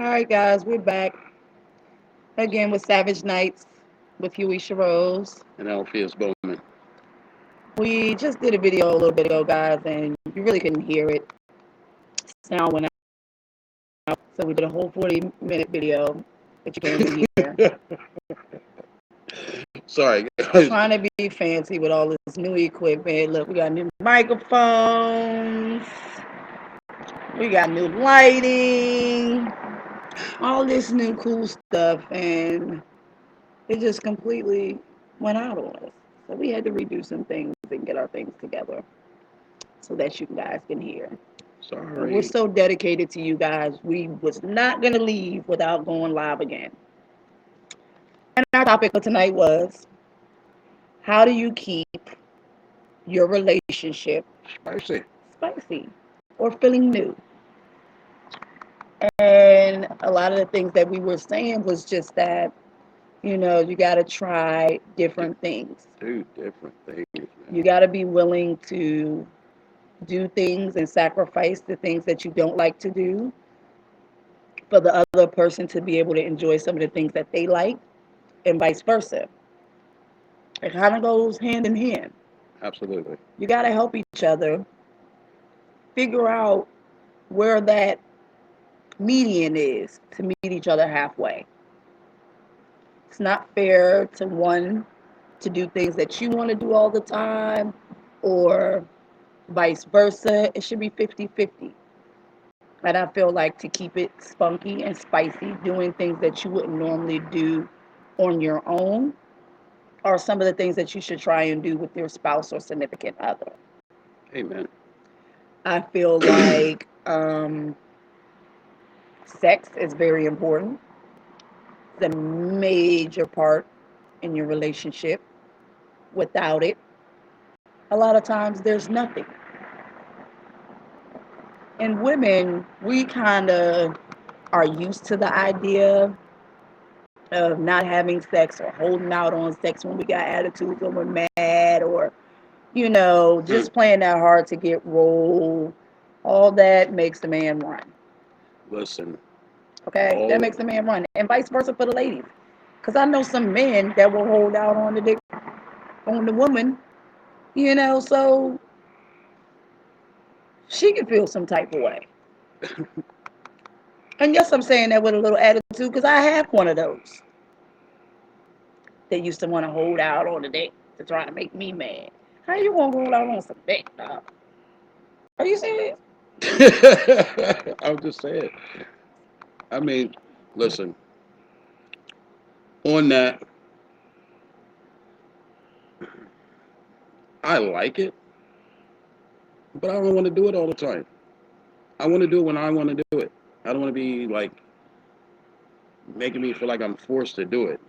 All right, guys, we're back again with Savage Nights with Hughisha Rose. And Alpheus Bowman. We just did a video a little bit ago, guys, and you really couldn't hear it. Sound went out, so we did a whole 40-minute video that you can't even hear. Sorry, guys. Trying to be fancy with all this new equipment. Look, we got new microphones, we got new lighting, all this new cool stuff, and it just completely went out on us. So we had to redo some things and get our things together so that you guys can hear. But we're Sorry. so dedicated to you guys. We was not gonna leave without going live again. And our topic for tonight was, how do you keep your relationship Spicy. spicy or feeling new? And a lot of the things that we were saying was just that, you got to try different things. Do different things, man. You got to be willing to do things and sacrifice the things that you don't like to do for the other person to be able to enjoy some of the things that they like, and vice versa. It kind of goes hand in hand. Absolutely. You got to help each other figure out where that median is to meet each other halfway. It's not fair to one to do things that you want to do all the time, or vice versa. It should be 50-50. And I feel like to keep it spunky and spicy, doing things that you wouldn't normally do on your own are some of the things that you should try and do with your spouse or significant other. Amen. I feel like sex is very important. It's a major part in your relationship. Without it, a lot of times there's nothing. And women, we kind of are used to the idea of not having sex or holding out on sex when we got attitudes or we're mad, or, Hmm. just playing that hard to get rolled. All that makes the man run. Listen. Okay? That All makes the man run. And vice versa for the ladies. Because I know some men that will hold out on the dick, on the woman, so she can feel some type of way. And yes, I'm saying that with a little attitude because I have one of those that used to want to hold out on the dick to try to make me mad. How you gonna hold out on some dick, dog? Are you serious? I'm just saying. I mean, listen. On that, I like it, but I don't want to do it all the time. I want to do it when I want to do it. I don't want to be like making me feel like I'm forced to do it.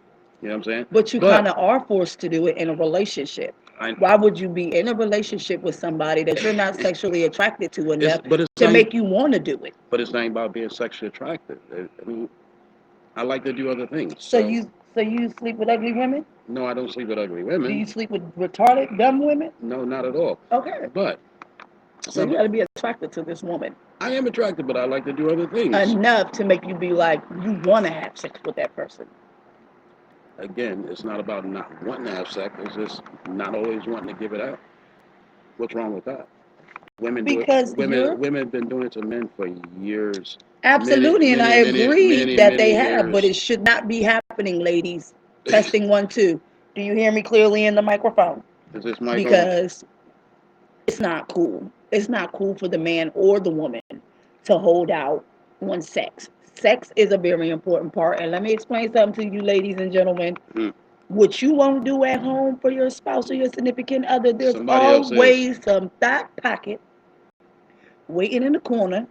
You know what I'm saying? But you But kind of are forced to do it in a relationship. I, Why would you be in a relationship with somebody that you're not sexually attracted to enough it's to not. make you want to do it? But it's not about being sexually attractive. I mean, I like to do other things. So So you sleep with ugly women? no, I don't sleep with ugly Do you women. sleep with retarded, dumb women? No, not at all. Okay. But So you got to be attracted to this woman I am attracted, but I like to do other things. enough to make you be like, you want to have sex with that person. Again, it's not about not wanting to have sex. It's just not always wanting to give it out. What's wrong with that? Women do it. Because you're Women have been doing it to men for years. Many, absolutely, and I many, many, agree many, that they many have, but years. it should not be happening, ladies. Testing 1 2. Do you hear me clearly in the microphone? Is this mic on? Because it's not cool. It's not cool for the man or the woman to hold out on sex. Sex is a very important part, and let me explain something to you, ladies and gentlemen. Hmm. What you won't do at home for your spouse or your significant other, there's Somebody else is. always some back pocket waiting in the corner,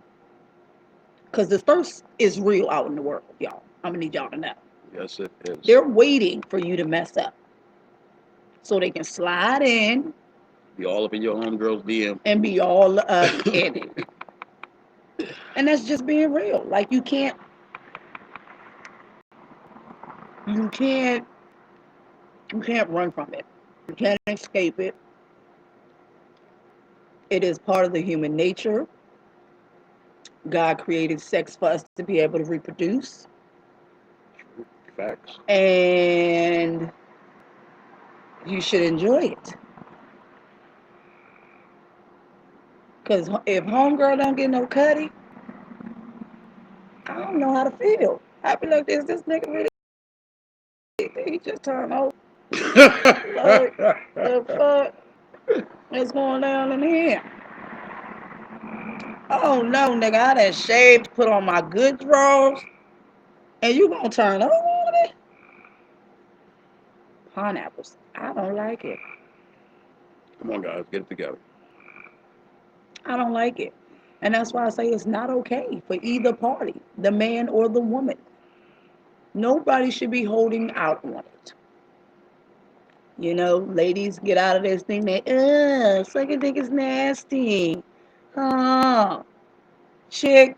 because the thirst is real out in the world, y'all. I'm gonna need y'all to know. Yes, it is. They're waiting for you to mess up so they can slide in Be all up in your homegirl's DM. and be all up in it. And that's just being real. Like you can't, you can't run from it. You can't escape it. It is part of the human nature. God created sex for us to be able to reproduce, Facts. and you should enjoy it. Because if homegirl don't get no cutty, I don't know how to feel. I be like, this nigga really, he just turned over. Like, the fuck is going down in here? Oh no, nigga, I done shaved, put on my good drawers, and you gonna turn over on me? Pineapples. I don't like it. Come on, guys, get it together. I don't like it. And that's why I say it's not okay for either party, the man or the woman. Nobody should be holding out on it. You know, ladies get out of this thing that, sucking dick is nasty. Oh, chick,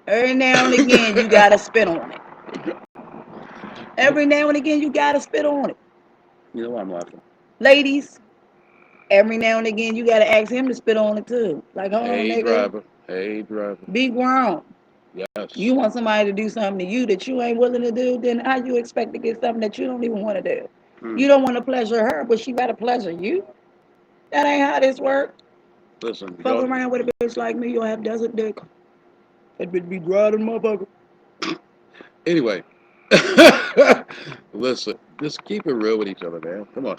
every now and again you gotta spit on it. Every now and again you gotta spit on it. You know why I'm laughing? Ladies, every now and again you gotta ask him to spit on it too. Like, hold on, Hey, nigga, driver. Hey, driver. be grown. Yes. You want somebody to do something to you that you ain't willing to do, then how you expect to get something that you don't even want to do? Hmm. You don't want to pleasure her, but she gotta pleasure you. That ain't how this works. Listen, Fuck y'all. around with a bitch like me, you'll have desert dick. That bitch be dry than motherfucker. Anyway, listen, just keep it real with each other, man. Come on.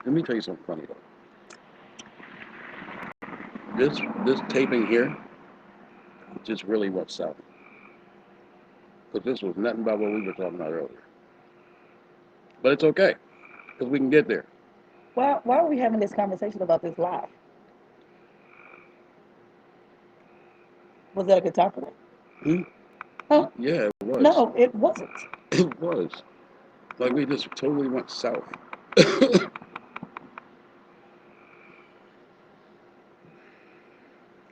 Let me tell you something funny though. This taping here just really went south because this was nothing about what we were talking about earlier. But it's okay because we can get there. Why are we having this conversation about this live? Was that a good topic? Hmm? Huh? Yeah, it was. No, it wasn't. It was. Like we just totally went south.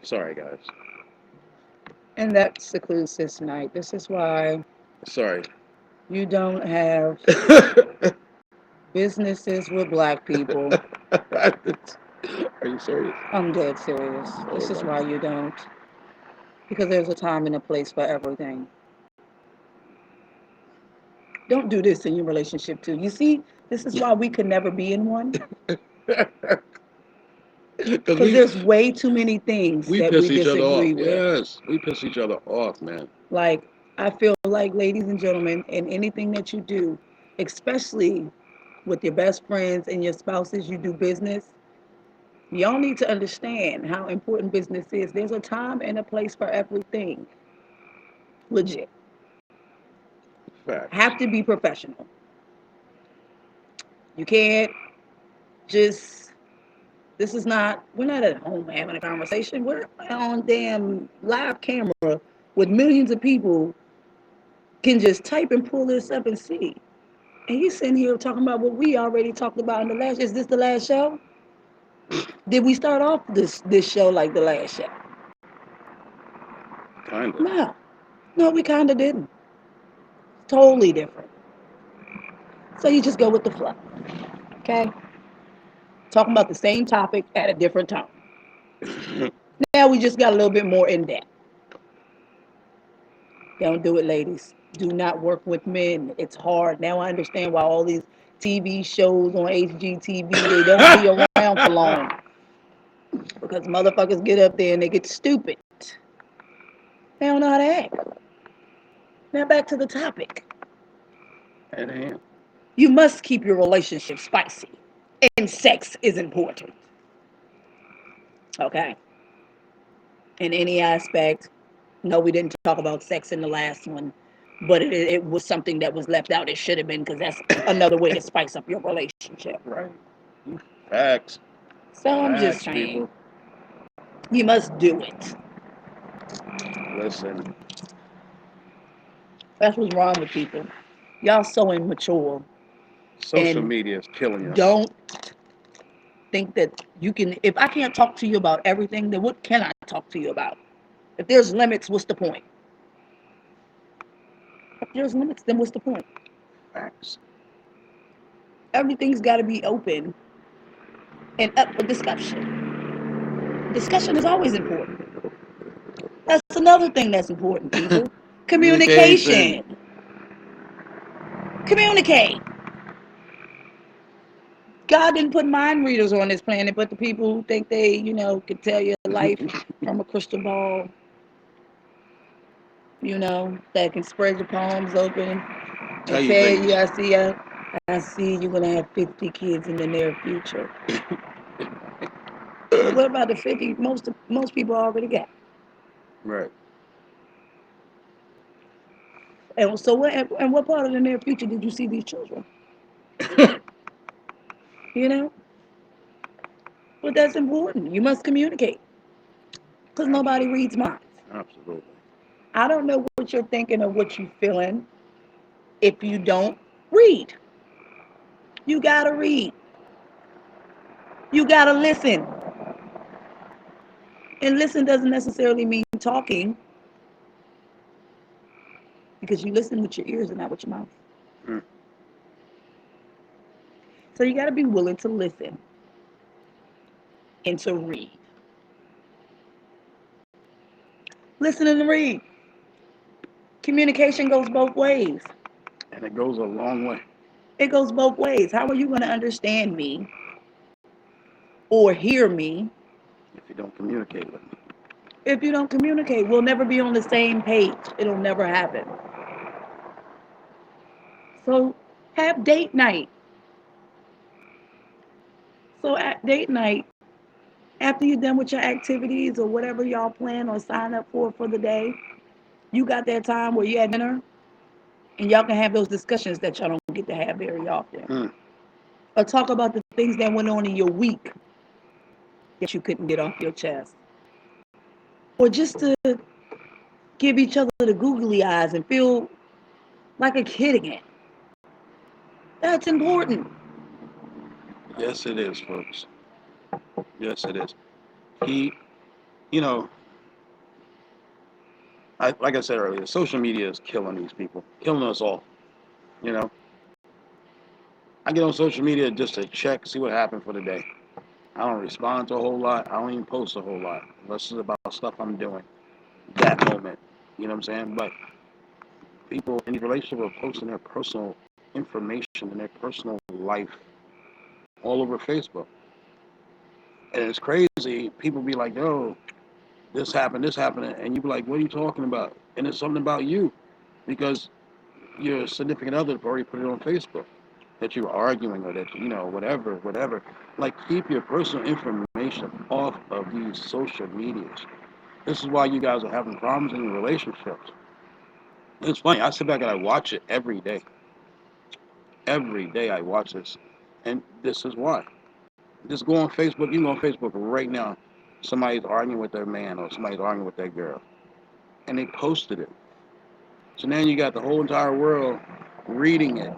Sorry, guys. And that secludes this night. This is why Sorry. you don't have businesses with black people. Are you serious? I'm dead serious. Oh This is my why you don't. Because there's a time and a place for everything. Don't do this in your relationship too. You see, this is why we could never be in one. God. Because Because there's way too many things we that we piss each other off. disagree with. Yes, we piss each other off, man. Like, I feel like, ladies and gentlemen, in anything that you do, especially with your best friends and your spouses, you do business, y'all need to understand how important business is. There's a time and a place for everything. Legit. Facts. Have to be professional. You can't just, this is not, we're not at home having a conversation. We're on damn live camera with millions of people can just type and pull this up and see. And he's sitting here talking about what we already talked about in the last. Is this the last show? Did we start off this show like the last show? Kind of. No, no, we kind of didn't. Totally different. So you just go with the flow, okay? Talking about the same topic at a different tone. Now we just got a little bit more in depth. Don't do it, ladies. Do not work with men. It's hard. Now I understand why all these TV shows on HGTV they don't be around for long because motherfuckers get up there and they get stupid. They don't know how to act. Now back to the topic. At hand. You must keep your relationship spicy, and sex is important. Okay. In any aspect. No, we didn't talk about sex in the last one, but it was something that was left out. It should have been because that's another way to spice up your relationship. Right. Facts. So I'm just Facts, saying, people. you must do it. Listen. That's what's wrong with people. Y'all so immature Social and media is killing us. don't think that you can. If I can't talk to you about everything, then what can I talk to you about? If there's limits, what's the point? If there's limits, then what's the point? Facts. Everything's got to be open and up for discussion. Discussion is always important. That's another thing that's important, people. Communication. Communication. Communicate. God didn't put mind readers on this planet, but the people who think they, could tell your life from a crystal ball, that can spread your palms open Tell and you tell things. you, I see you're gonna have 50 kids in the near future. But what about the 50 most people already got? Right. And so what part of the near future did you see these children? You know? But that's important. You must communicate. Because nobody reads minds. Absolutely. I don't know what you're thinking or what you're feeling if you don't read. You gotta read. You gotta listen. And listen doesn't necessarily mean talking, because you listen with your ears and not with your mouth. Mm. So you gotta be willing to listen and to read. Listen and read. Communication goes both ways. And it goes a long way. It goes both ways. How are you going to understand me or hear me If you don't communicate with me. if you don't communicate? We'll never be on the same page. It'll never happen. So have date night. So at date night, after you're done with your activities or whatever y'all plan or sign up for the day, you got that time where you're at dinner and y'all can have those discussions that y'all don't get to have very often. Mm. Or talk about the things that went on in your week that you couldn't get off your chest. Or just to give each other the googly eyes and feel like a kid again. That's important. Yes, it is, folks. Yes, it is. He, you know, like I said earlier, social media is killing these people, killing us all. You know, I get on social media just to check, see what happened for the day. I don't respond to a whole lot. I don't even post a whole lot unless it's about stuff I'm doing that moment. You know what I'm saying? But people in these relationships are posting their personal information and their personal life all over Facebook. And it's crazy. People be like, yo, this happened. And you be like, what are you talking about? And it's something about you because your significant other already put it on Facebook that you were arguing or that, whatever, whatever. Like, keep your personal information off of these social medias. This is why you guys are having problems in your relationships. It's funny. I sit back and I watch it every day. Every day I watch this. And this is why. Just go on Facebook. You can go on Facebook right now. Somebody's arguing with their man or somebody's arguing with their girl. And they posted it. So now you got the whole entire world reading it.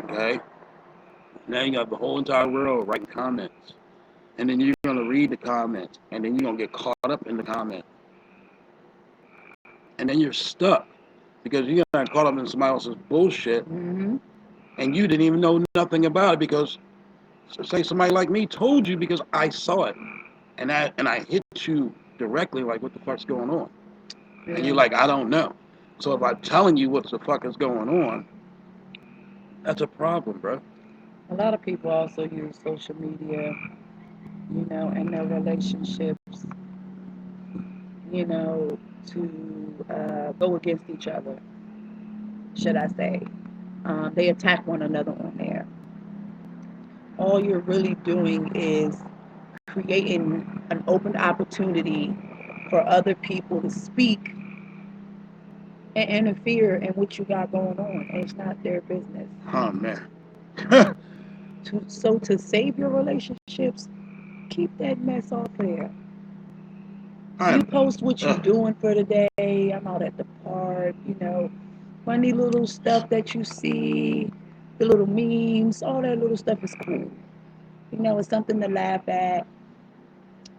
Okay? Now you got the whole entire world writing comments. And then you're going to read the comments. And then you're going to get caught up in the comment. And then you're stuck. Because you got caught up in somebody else's bullshit. Mm-hmm. And you didn't even know nothing about it because, say, somebody like me told you because I saw it. And I hit you directly like, what the fuck's going on? Yeah. And you're like, I don't know. So if I'm telling you what the fuck is going on, that's a problem, bro. A lot of people also use social media, in their relationships, to go against each other, should I say. They attack one another on there. All you're really doing is creating an open opportunity for other people to speak and interfere in what you got going on. And it's not their business. Oh man. So to save your relationships, keep that mess off there. You I'm. post what you're doing for the day. I'm out at the park, funny little stuff that you see, the little memes, all that little stuff is cool. It's something to laugh at.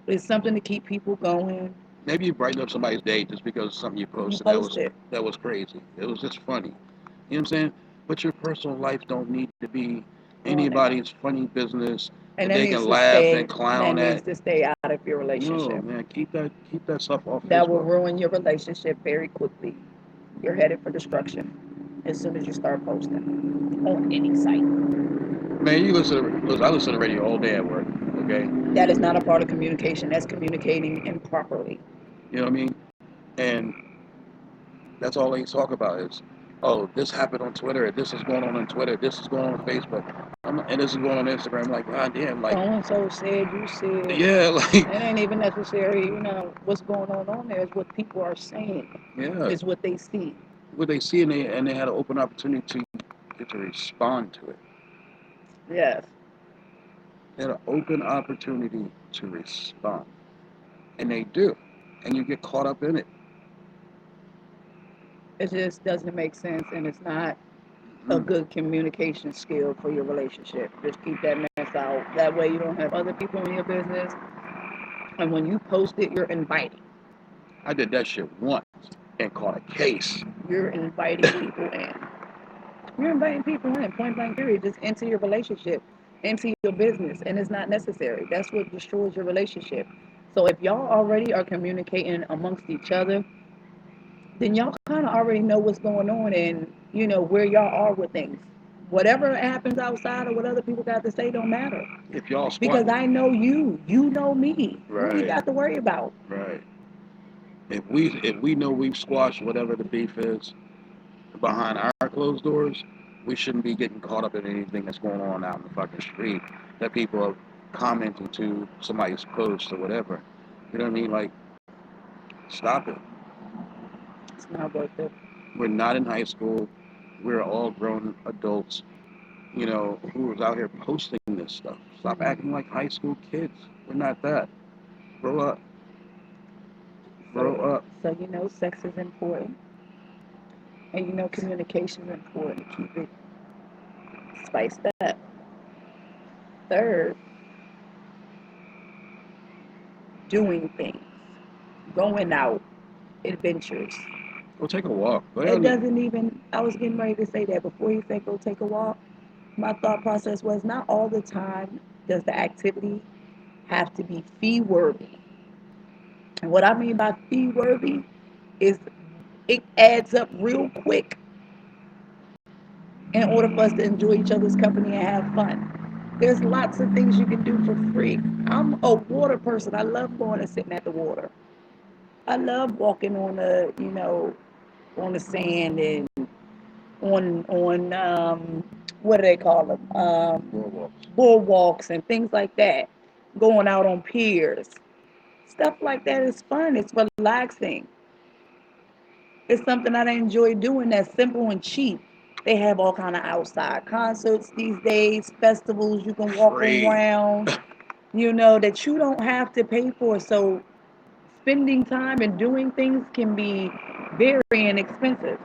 It's something to keep people going. Maybe you brighten up somebody's day just because of something you You posted post it. that was crazy. It was just funny. You know what I'm saying? But your personal life don't need to be on there. anybody's funny business And that that they needs can to laugh stay and that clown needs at. to stay out of your No, relationship. man, keep that stuff off That will Facebook. ruin your relationship very quickly. You're headed for destruction as soon as you start posting on any site. Man, I listen to radio all day at work. Okay, That is not a part of communication. That's communicating improperly. you know what I mean? And that's all they talk about is, oh, this happened on Twitter, this is going on Twitter, this is going on Facebook, and this is going on Instagram. Like, god damn, So like, and so said, you said. yeah, like, It ain't even necessary, what's going on there is what people are saying, yeah, is what they see. what they see, and they had an open opportunity to get to respond to it. Yes. They had an open opportunity to respond, and they do, and you get caught up in it. It just doesn't make sense, and it's not a Mm. good communication skill for your relationship. Just keep that mess out. That way you don't have other people in your business. And when you post it, you're inviting. I did that shit once and caught a case. You're inviting people in. You're inviting people in, point blank period, just into your relationship, into your business. And it's not necessary. That's what destroys your relationship. So if y'all already are communicating amongst each other, then y'all kind of already know what's going on and where y'all are with things. Whatever happens outside of what other people got to say don't matter If y'all because squat, I know you. You know me. What we right, got to worry about? right. If we know we've squashed whatever the beef is behind our closed doors, we shouldn't be getting caught up in anything that's going on out in the fucking street that people are commenting to somebody's post or whatever. You know what I mean? Like, stop it. It's not worth it. We're not in high school. We're all grown adults, who is out here posting this stuff. Stop acting like high school kids. We're not that. Grow up. Grow So, up. so sex is important, and communication is important. Keep it spiced up. Third, doing things, going out, adventures. Go take a walk. Go It down there. doesn't even. I was getting ready to say that before you said go take a walk. My thought process was not all the time does the activity have to be fee worthy. And what I mean by fee worthy is it adds up real quick in order for us to enjoy each other's company and have fun. There's lots of things you can do for free. I'm a water person. I love going and sitting at the water. I love walking on the sand and on what do they call them? Boardwalks and things like that. Going out on piers. Stuff like that is fun. It's relaxing. It's something that I enjoy doing that's simple and cheap. They have all kind of outside concerts these days, festivals you can walk Free. around, that you don't have to pay for. So spending time and doing things can be very inexpensive.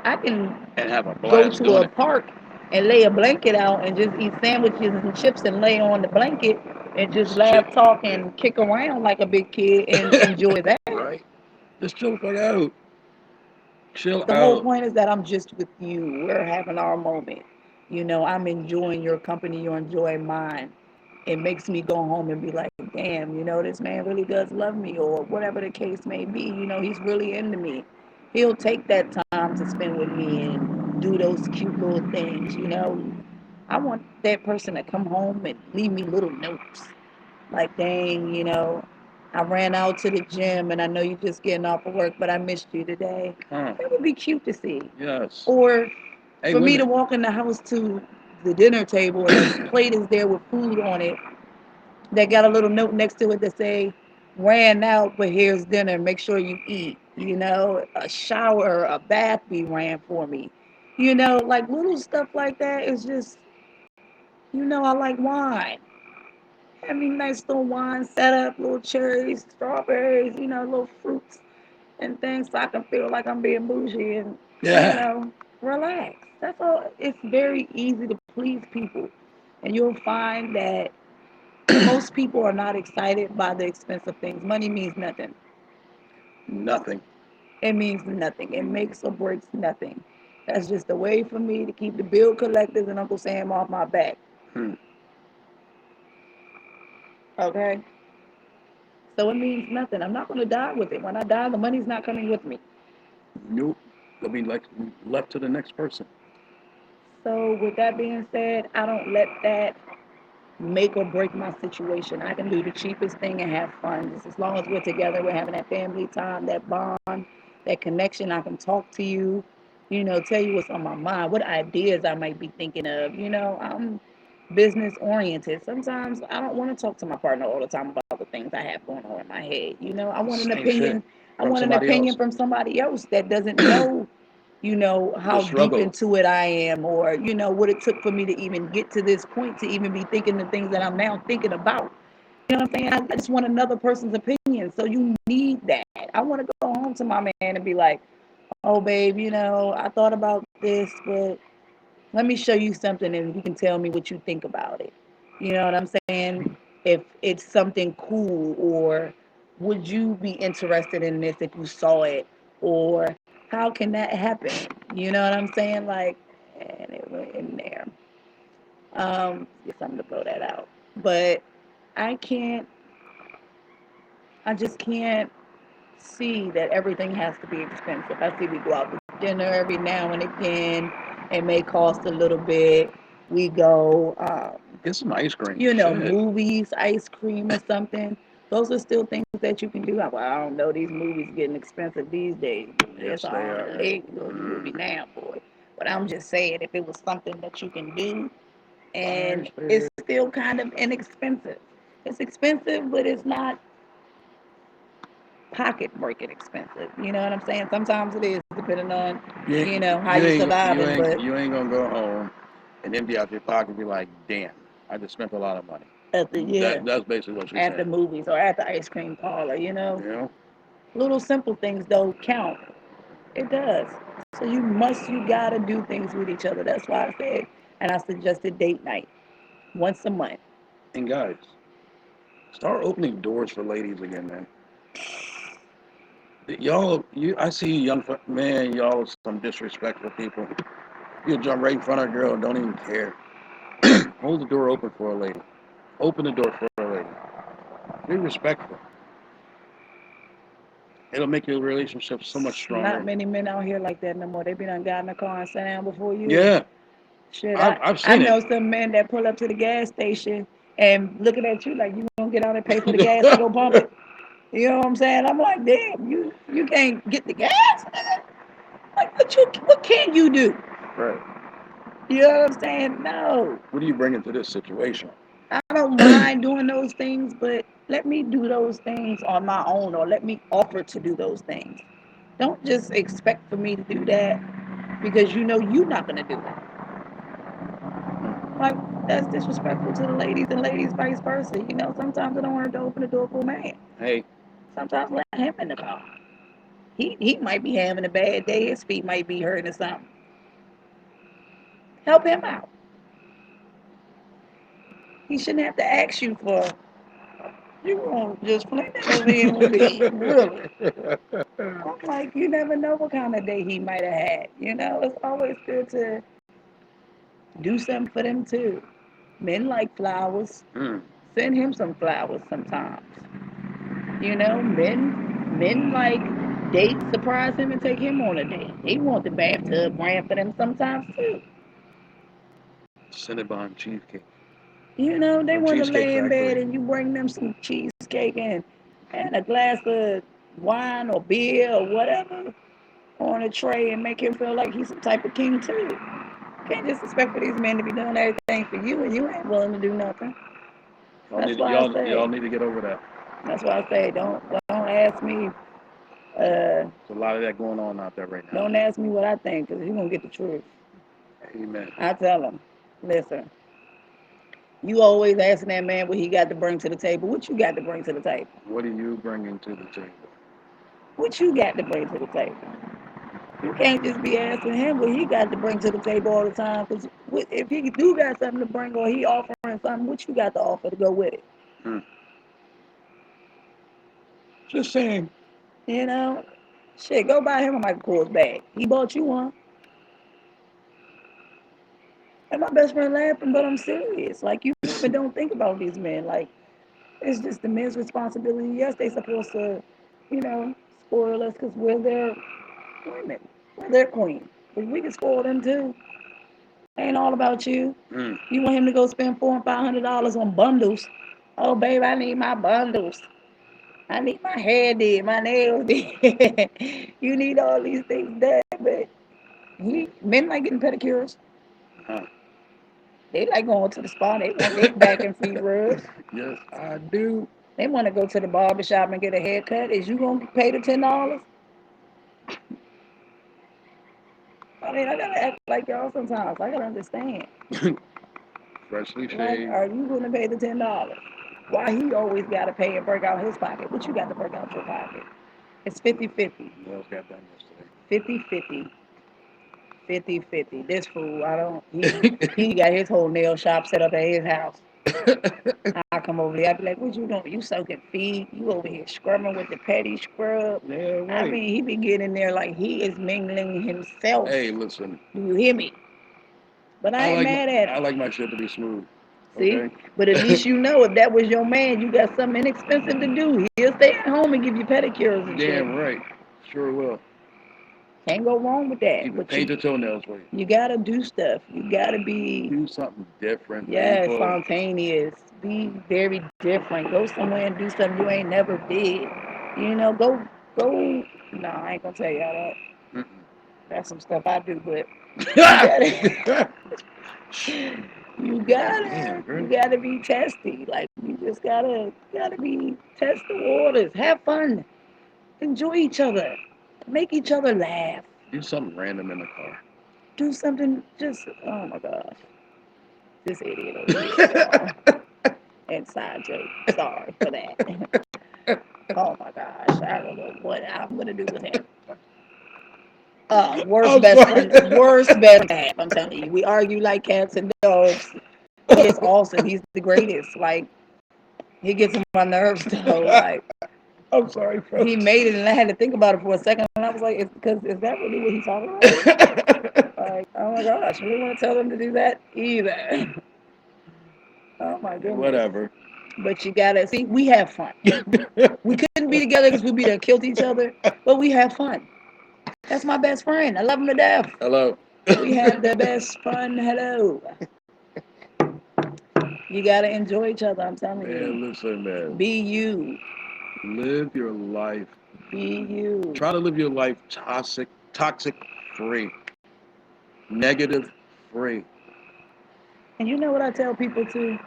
I can And have a go blast to doing a it. park and lay a blanket out and just eat sandwiches and chips and lay on the blanket and just Just chill. laugh, talk, Yeah. and kick around like a big kid and enjoy that. Right? Just chill the fuck out. Chill The whole out. point is that I'm just with you. We're having our moment. I'm enjoying your company. You're enjoying mine. It makes me go home and be like, damn, this man really does love me, or whatever the case may be. He's really into me. He'll take that time to spend with me and do those cute little things. I want that person to come home and leave me little notes. Like, dang, I ran out to the gym and I know you're just getting off of work, but I missed you today. Huh. That would be cute to see. Yes. Or Hey, for me to women. walk in the house to the dinner table and a plate is there with food on it that got a little note next to it that say, ran out, but here's dinner. Make sure you eat. A shower, a bath be ran for me. Like little stuff like that is just, I like wine. Having nice little wine set up, little cherries, strawberries, little fruits and things so I can feel like I'm being bougie and, Yeah. relax. That's all. It's very easy to please people. And you'll find that most people are not excited by the expensive things. Money means nothing. Nothing. It means nothing. It makes or breaks nothing. That's just a way for me to keep the bill collectors and Uncle Sam off my back. Hmm. Okay? So it means nothing. I'm not going to die with it. When I die, the money's not coming with me. Nope. They'll be like left to the next person. So with that being said, I don't let that make or break my situation. I can do the cheapest thing and have fun. Just as long as we're together, we're having that family time, that bond, that connection. I can talk to you, tell you what's on my mind, what ideas I might be thinking of. I'm business oriented. Sometimes I don't want to talk to my partner all the time about the things I have going on in my head. I want an Same shit. opinion. I From want an somebody else. opinion from somebody else that doesn't know The how deep struggle. into it I am, or, what it took for me to even get to this point to even be thinking the things that I'm now thinking about. You know what I'm saying? I just want another person's opinion. So you need that. I want to go home to my man and be like, oh, babe, I thought about this, but let me show you something and you can tell me what you think about it. You know what I'm saying? If it's something cool, or would you be interested in this if you saw it, or how can that happen? You know what I'm saying? Like, and it went in there. Get something to blow that out. But I can't, I just can't see that everything has to be expensive. I see we go out to dinner every now and again. It may cost a little bit. We go, Get some ice cream. Shit. movies, ice cream or something. Those are still things that you can do. Well, I don't know. These movies getting expensive these days. It's Yes, they arm and are. leg to go to the movie now, boy. But I'm just saying, if it was something that you can do, and it's still kind of inexpensive. It's expensive, but it's not pocket breaking expensive. You know what I'm saying? Sometimes it is, depending on how you surviving. But You ain't gonna go home and empty out your pocket and be like, damn, I just spent a lot of money. at the That's basically what you're at the saying. movies or at the ice cream parlor, You know? little simple things though count. It does. So you gotta do things with each other. That's why I said, and I suggested date night once a month. And guys, start opening doors for ladies again, man. I see man, y'all some disrespectful people. You jump right in front of a girl and don't even care. Hold the door open for a lady. Open the door for a lady. Be respectful. It'll make your relationship so much Not stronger. many men out here like that no more. They be done got in the car and sat down before you. Yeah, Shit, I've I seen it. know some men that pull up to the gas station and looking at you like you gonna get out and pay for the gas to go pump it. You know what I'm saying? I'm like, damn, you can't get the gas. Like, what can you do? Right. You know what I'm saying? No, What do you bring into this situation? I don't mind doing those things, but let me do those things on my own, or let me offer to do those things. Don't just expect for me to do that because you're not gonna do it. Like, that's disrespectful to the ladies, and ladies vice versa. Sometimes I don't want to open the door for a man. Hey, Sometimes let him in the car. He might be having a bad day. His feet might be hurting or something. Help him out. He shouldn't have to ask you for, you gonna just fling that over here and leave. Really? I'm like, you never know what kind of day he might have had. It's always good to do something for them too. Men like flowers. mm, Send him some flowers sometimes. Men like date, surprise him and take him on a date. He want the bathtub ran for them sometimes too. Cinnabon cheesecake They from want to Cheesecake lay in bed Factory. and you bring them some cheesecake and a glass of wine or beer or whatever on a tray and make him feel like he's some type of king too. You can't just expect for these men to be doing everything for you and you ain't willing to do nothing. That's why I Y'all say. need to get over that. That's why I say don't ask me. There's a lot of that going on out there right now. Don't ask me what I think because you're gonna get the truth. Amen. I tell him, listen, you always asking that man what he got to bring to the table. What you got to bring to the table? What are you bringing to the table? What you got to bring to the table? You can't just be asking him what he got to bring to the table all the time. Because if he do got something to bring or he offering something, what you got to offer to go with it? Hmm. Just saying. You know, shit, go buy him a Michael Kors bag. He bought you one. And my best friend laughing, but I'm serious. Like, you women don't think about these men. Like, it's just the men's responsibility. Yes, they supposed to, you know, spoil us because we're their women. We're their queen. But we can spoil them too. Ain't all about you. Mm. You want him to go spend $400 and $500 on bundles? Oh, babe, I need my bundles. I need my hair did, my nails did. You need all these things done, but men like getting pedicures. Huh. They like going to the spa. They want their back and feet rubbed. Yes, I do. They want to go to the barber shop and get a haircut. Is you gonna pay the $10? I mean, I gotta act like y'all sometimes. I gotta understand. Freshly Like, shaved. are you gonna pay the $10? Why he always gotta pay and break out his pocket? But you got to break out your pocket. It's 50-50. Nails got done yesterday. 50-50. 50-50. This fool, I don't. He got his whole nail shop set up at his house. I come over there. I be like, "What you doing? You soaking feet? You over here scrubbing with the petty scrub?" Yeah, right. I mean, he be getting in there like he is mingling himself. Hey, listen. Do you hear me? But I ain't mad at I him. like my shit to be smooth. See? Okay. But at least you know if that was your man, you got something inexpensive to do. He'll stay at home and give you pedicures and shit. Damn right. Sure will. Can't go wrong with that. Even But paint your toenails for you. you gotta do stuff. You gotta be, Do something different, yeah, people. spontaneous. Be very different. Go somewhere and do something you ain't never did. You know, go. No, I ain't gonna tell y'all that. That's some stuff I do, but you gotta, Damn, girl. you gotta be testy. Like, you just gotta be test the waters. Have fun. Enjoy each other. Make each other laugh. Do something random in the car. Do something. Just, oh my gosh, this idiot over here, y'all. Inside joke. Sorry for that. Oh my gosh, I don't know what I'm gonna do with him. Worst I'm best sorry. friend, worst best to have. I'm telling you, we argue like cats and dogs. He is awesome. He's the greatest. Like, he gets on my nerves though. Like, I'm sorry, folks. he made it, and I had to think about it for a second, and I was like, is that really what he's talking about? Like, oh my gosh, we don't want to tell him to do that either. Oh my goodness. Whatever. But you gotta see, we have fun. We couldn't be together because we'd be done killed each other, but we have fun. That's my best friend. I love him to death. Hello. We have the best fun. Hello. You gotta enjoy each other. I'm telling you. Man, listen, man. Be you. Live your life. Be you. Try to live your life toxic free, negative free. And you know what I tell people too?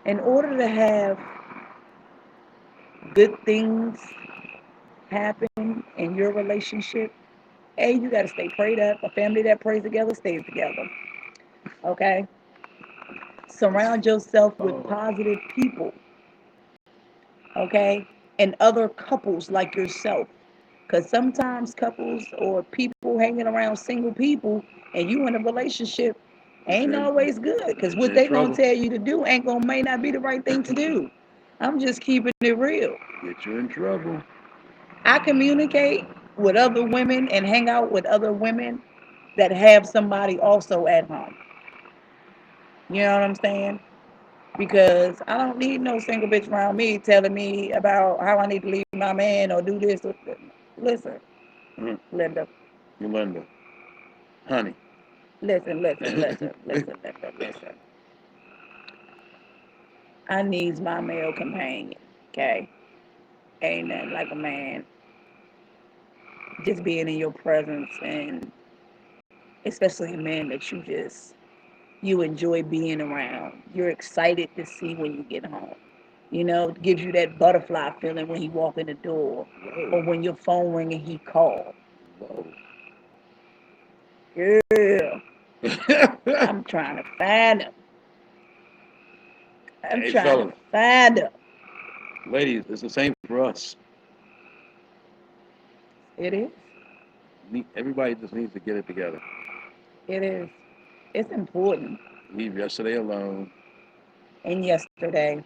In order to have good things happen in your relationship, A, you gotta stay prayed up. A family that prays together stays together. Okay? Surround yourself with Oh, positive people. Okay? And other couples like yourself. Because sometimes couples or people hanging around single people and you in a relationship ain't always good. Because what you're in they going trouble. to tell you to do ain't going to may not be the right thing to do. I'm just keeping it real. Get you in trouble. I communicate with other women and hang out with other women that have somebody also at home. You know what I'm saying? Because I don't need no single bitch around me telling me about how I need to leave my man or do this. Listen, Mm. Linda. Melinda. Honey. Listen. I needs my male companion. Okay, ain't nothing like a man just being in your presence, and especially a man that you enjoy being around. You're excited to see when you get home. You know, it gives you that butterfly feeling when he walk in the door, or when your phone ring and he call. Whoa. Yeah, I'm trying to find him. I'm Hey, trying to fellas, find him. ladies, it's the same for us. It is. Everybody just needs to get it together. It is. It's important. Leave yesterday alone. And yesterday.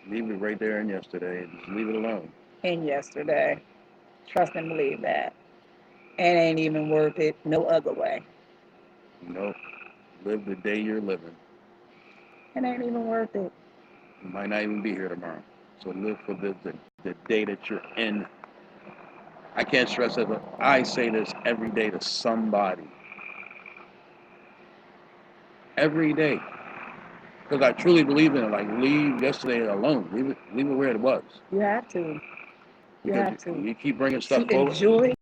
Leave it right there and yesterday. Just leave it alone. And yesterday. Trust and believe that. And ain't even worth it no other way. Nope. Live the day you're living. It ain't even worth it. You might not even be here tomorrow. So live for the day that you're in. I can't stress that. I say this every day to somebody. Every day. Because I truly believe in it. Like, leave yesterday alone. Leave it where it was. You have to. You Because have to. you keep bringing To stuff forward. enjoy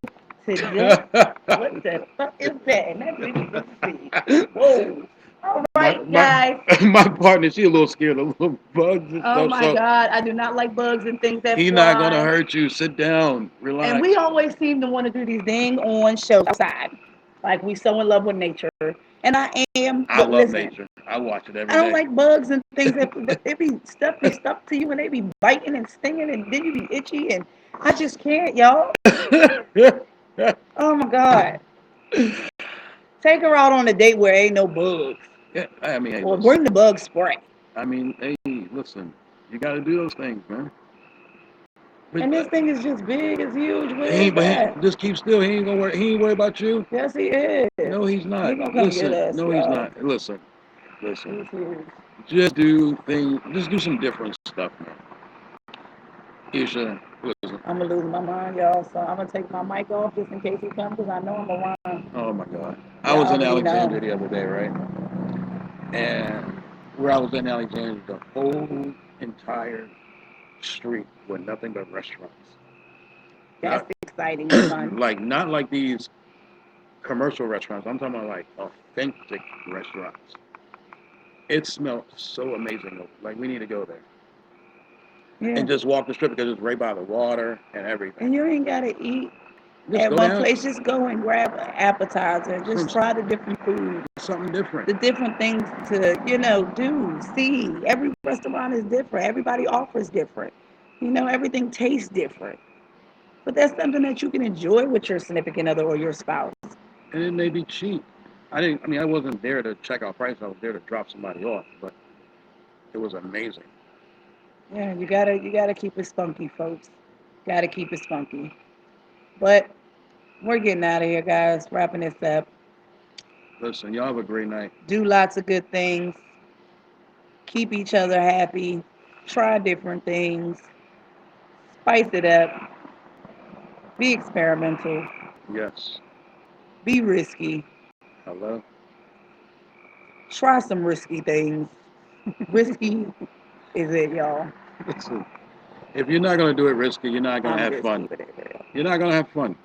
today. What the fuck is that? And that's really good to see. Whoa. All my right, my guys. my partner, she a little scared of little bugs and Oh stuff. my So God. I do not like bugs and things that he not gonna fly. hurt you. Sit down, And relax. we always seem to want to do these dang on shows outside. Like we so in love with nature. And I am, I but love listen, nature. I watch it I every don't day. like bugs and things that it be stuck to you and they be biting and stinging and then you be itchy and I just can't, y'all. Oh my God. Take her out on a date where ain't no bugs. Yeah, I mean, hey, Or listen. bring the bug spray. I mean, hey, listen. You got to do those things, man. But And this thing is just big, it's huge. Where he is ain't. But that? just keep still. He ain't gonna worry. He ain't worry about you. Yes, he is. No, he's He not. gonna come get Listen. us, No, he's y'all. not. Listen. Listen. He's huge. Just do things. Just do some different stuff, man. Isha, listen. I'm gonna lose my mind, y'all. So I'm gonna take my mic off just in case he comes, because I know I'm gonna run. Oh my God. I was Y'all in already know. Alexandria the other day, right? And where I was in Alexandria, the whole entire street were nothing but restaurants. That's Not exciting and fun. not like these commercial restaurants. I'm talking about like authentic restaurants. It smelled so amazing. Like we need to go there Yeah. and just walk the strip because it's right by the water and everything. And you ain't gotta eat Just at go one down, place. Just go and grab an appetizer. some Just try the different food, something different. the different things to do, see. Every restaurant is different. Everybody offers different. Everything tastes different. But that's something that you can enjoy with your significant other or your spouse. And it may be cheap. I didn't. I mean, I wasn't there to check out price. I was there to drop somebody off, but it was amazing. Yeah, you gotta keep it spunky, folks. Gotta keep it spunky. But we're getting out of here, guys. Wrapping this up. Listen, y'all have a great night. Do lots of good things. Keep each other happy. Try different things. Spice it up. Be experimental. Yes. Be risky. Hello. Try some risky things. Risky is it, y'all. Listen, if you're not gonna do it risky, you're not gonna I'm have just fun. keeping it real. You're not gonna have fun.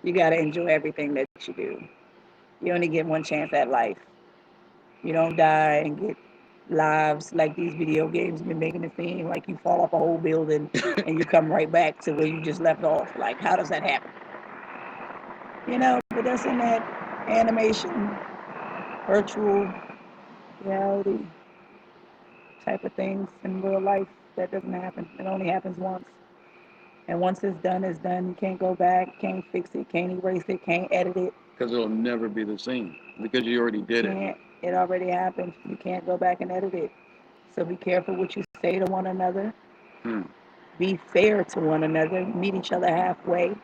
You gotta enjoy everything that you do. You only get one chance at life. You don't die and get lives like these video games been making it seem like you fall off a whole building and you come right back to where you just left off. Like, how does that happen? But that's in that animation, virtual reality type of things in real life. That doesn't happen. It only happens once. And once it's done, it's done. You can't go back, can't fix it, can't erase it, can't edit it. Because it'll never be the same. Because you already did it. Can't. It already happened. You can't go back and edit it. So be careful what you say to one another. Hmm. Be fair to one another. Meet each other halfway.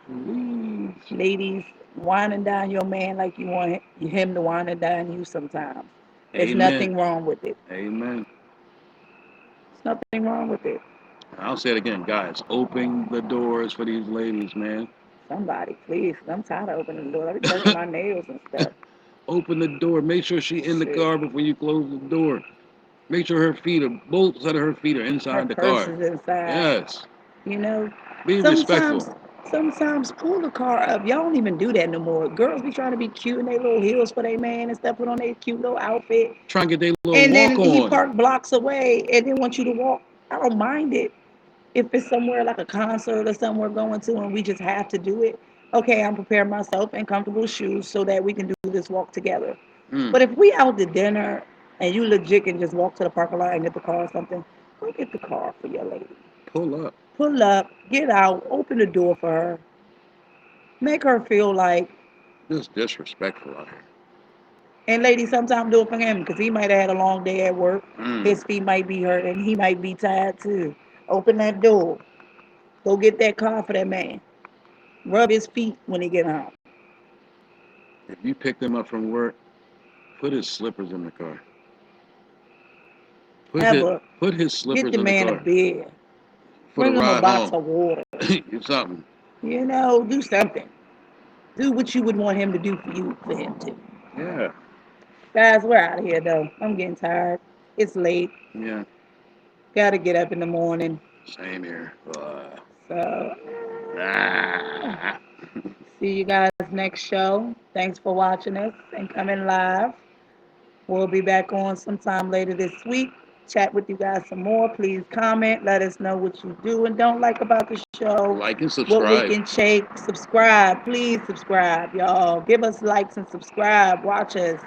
Please. Ladies, wine and dine your man like you want him to wine and dine you sometimes. There's Amen. nothing wrong with it. Amen. There's nothing wrong with it. I'll say it again, guys. Open the doors for these ladies, man. Somebody, please. I'm tired of opening the door. I be burning my nails and stuff. Open the door. Make sure she's in the Shit. car before you close the door. Make sure her feet are both set of her feet are Her inside the purse car. is inside. Yes. You know, Be sometimes respectful. sometimes pull the car up. Y'all don't even do that no more. Girls be trying to be cute in their little heels for their man and stuff, put on their cute little outfit. Try and get their little And walk then he on. parked blocks away and then want you to walk. I don't mind it. If it's somewhere like a concert or somewhere going to and we just have to do it, okay, I'm preparing myself in comfortable shoes so that we can do this walk together. Mm. But if we out to dinner and you legit can just walk to the parking lot and get the car or something, go get the car for your lady. Pull up. Pull up, get out, open the door for her, make her feel like, Just disrespectful out here. and ladies, sometimes do it for him because he might have had a long day at work. Mm. His feet might be hurt and he might be tired too. Open that door. Go get that car for that man. Rub his feet when he get home. If you pick them up from work, Put his slippers in the car. Put his Ever put his get slippers the in the man a car beer, for the bring him a ride box home. of water. Something. Do something. Do what you would want him to do for you, for him to. Yeah. Guys, we're out of here though. I'm getting tired. It's late. Yeah. Gotta get up in the morning. Same here. So, Ah. see you guys next show. Thanks for watching us and coming live. We'll be back on sometime later this week. Chat with you guys some more. Please comment. Let us know what you do and don't like about the show. Like and What we subscribe. can shake. Subscribe. Please subscribe, y'all. Give us likes and subscribe. Watch us.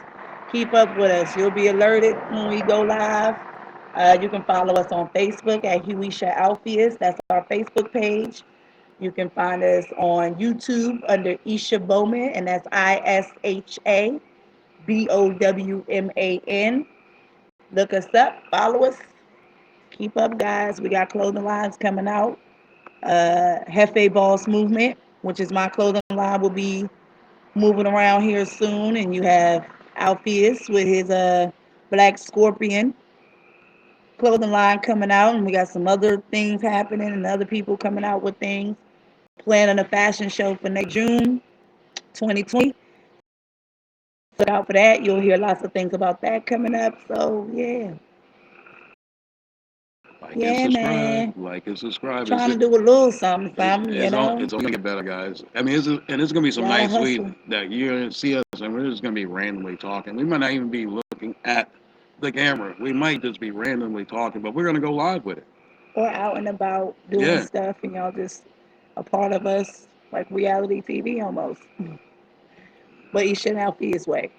Keep up with us. You'll be alerted when we go live. You can follow us on Facebook at Hughisha Alpheus. That's our Facebook page. You can find us on YouTube under Isha Bowman, and that's ISHABOWMAN. Look us up, follow us, keep up, guys. We got clothing lines coming out. Hefe Boss Movement, which is my clothing line, will be moving around here soon. And you have Alpheus with his Black Scorpion clothing line coming out. And we got some other things happening and other people coming out with things. Planning a fashion show for next June 2020. So look out for that. You'll hear lots of things about that coming up. So, yeah. Like and Yeah, subscribe. man. Like and subscribe. Trying to do a little something, something, It's only get better, guys. I mean, it's gonna be some Gotta nights hustle. that you're gonna see us, and we're just gonna be randomly talking. We might not even be looking at the camera. We might just be randomly talking, but we're gonna go live with it. Or out and about doing Yeah. stuff, and y'all just a part of us, like reality TV almost. But you shouldn't out his way.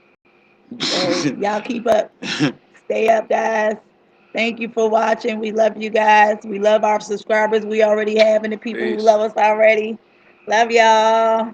So y'all keep up. Stay up, guys. Thank you for watching. We love you guys. We love our subscribers we already have and the people who Peace. love us already. Love y'all.